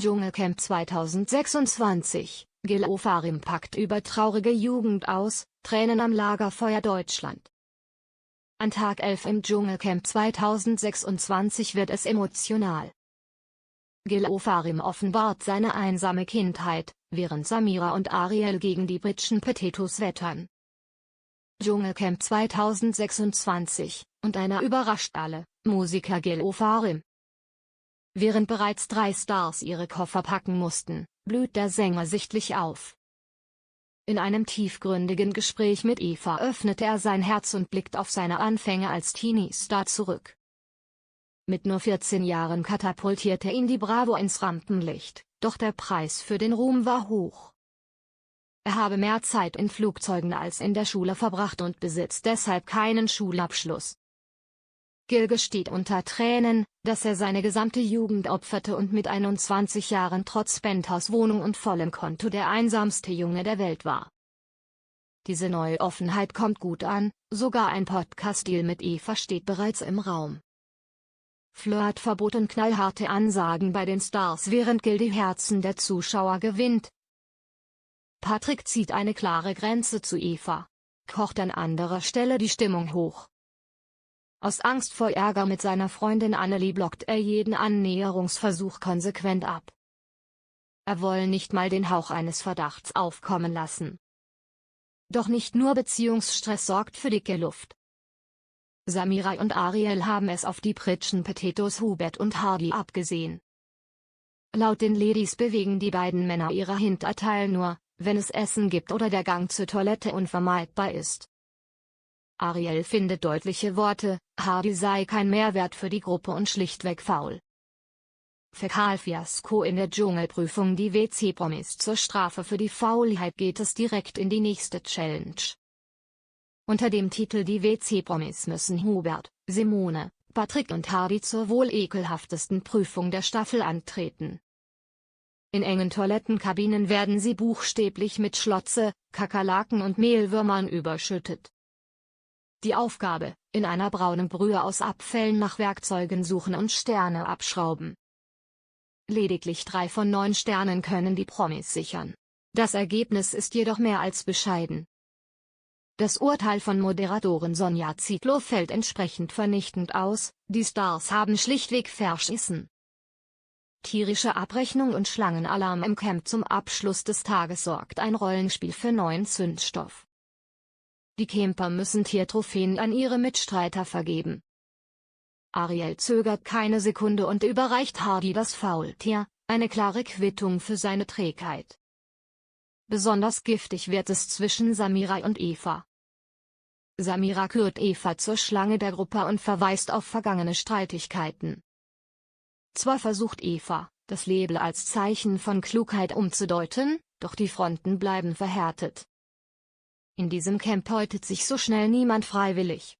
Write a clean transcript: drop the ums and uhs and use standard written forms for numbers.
Dschungelcamp 2026, Gil Ofarim packt über traurige Jugend aus, Tränen am Lagerfeuer Deutschland. An Tag 11 im Dschungelcamp 2026 wird es emotional. Gil Ofarim offenbart seine einsame Kindheit, während Samira und Ariel gegen die Britschen Potatoes wettern. Dschungelcamp 2026, und einer überrascht alle, Musiker Gil Ofarim. Während bereits 3 Stars ihre Koffer packen mussten, blüht der Sänger sichtlich auf. In einem tiefgründigen Gespräch mit Eva öffnet er sein Herz und blickt auf seine Anfänge als Teenie-Star zurück. Mit nur 14 Jahren katapultierte ihn die Bravo ins Rampenlicht, doch der Preis für den Ruhm war hoch. Er habe mehr Zeit in Flugzeugen als in der Schule verbracht und besitzt deshalb keinen Schulabschluss. Gil gesteht unter Tränen, dass er seine gesamte Jugend opferte und mit 21 Jahren trotz Penthouse-Wohnung und vollem Konto der einsamste Junge der Welt war. Diese neue Offenheit kommt gut an, sogar ein Podcast-Deal mit Eva steht bereits im Raum. Flirtverbot und knallharte Ansagen bei den Stars, während Gil die Herzen der Zuschauer gewinnt. Patrick zieht eine klare Grenze zu Eva, kocht an anderer Stelle die Stimmung hoch. Aus Angst vor Ärger mit seiner Freundin Annelie blockt er jeden Annäherungsversuch konsequent ab. Er wolle nicht mal den Hauch eines Verdachts aufkommen lassen. Doch nicht nur Beziehungsstress sorgt für dicke Luft. Samira und Ariel haben es auf die Britschen Potatoes Hubert und Hardy abgesehen. Laut den Ladies bewegen die beiden Männer ihre Hinterteil nur, wenn es Essen gibt oder der Gang zur Toilette unvermeidbar ist. Ariel findet deutliche Worte, Hardy sei kein Mehrwert für die Gruppe und schlichtweg faul. Fäkalfiasko in der Dschungelprüfung. Die WC-Promis zur Strafe für die Faulheit geht es direkt in die nächste Challenge. Unter dem Titel Die WC-Promis müssen Hubert, Simone, Patrick und Hardy zur wohl ekelhaftesten Prüfung der Staffel antreten. In engen Toilettenkabinen werden sie buchstäblich mit Schlotze, Kakerlaken und Mehlwürmern überschüttet. Die Aufgabe: in einer braunen Brühe aus Abfällen nach Werkzeugen suchen und Sterne abschrauben. Lediglich 3 von 9 Sternen können die Promis sichern. Das Ergebnis ist jedoch mehr als bescheiden. Das Urteil von Moderatorin Sonja Zietlow fällt entsprechend vernichtend aus: die Stars haben schlichtweg verschissen. Tierische Abrechnung und Schlangenalarm im Camp. Zum Abschluss des Tages sorgt ein Rollenspiel für neuen Zündstoff. Die Camper müssen Tiertrophäen an ihre Mitstreiter vergeben. Ariel zögert keine Sekunde und überreicht Hardy das Faultier, eine klare Quittung für seine Trägheit. Besonders giftig wird es zwischen Samira und Eva. Samira kürt Eva zur Schlange der Gruppe und verweist auf vergangene Streitigkeiten. Zwar versucht Eva, das Label als Zeichen von Klugheit umzudeuten, doch die Fronten bleiben verhärtet. In diesem Camp häutet sich so schnell niemand freiwillig.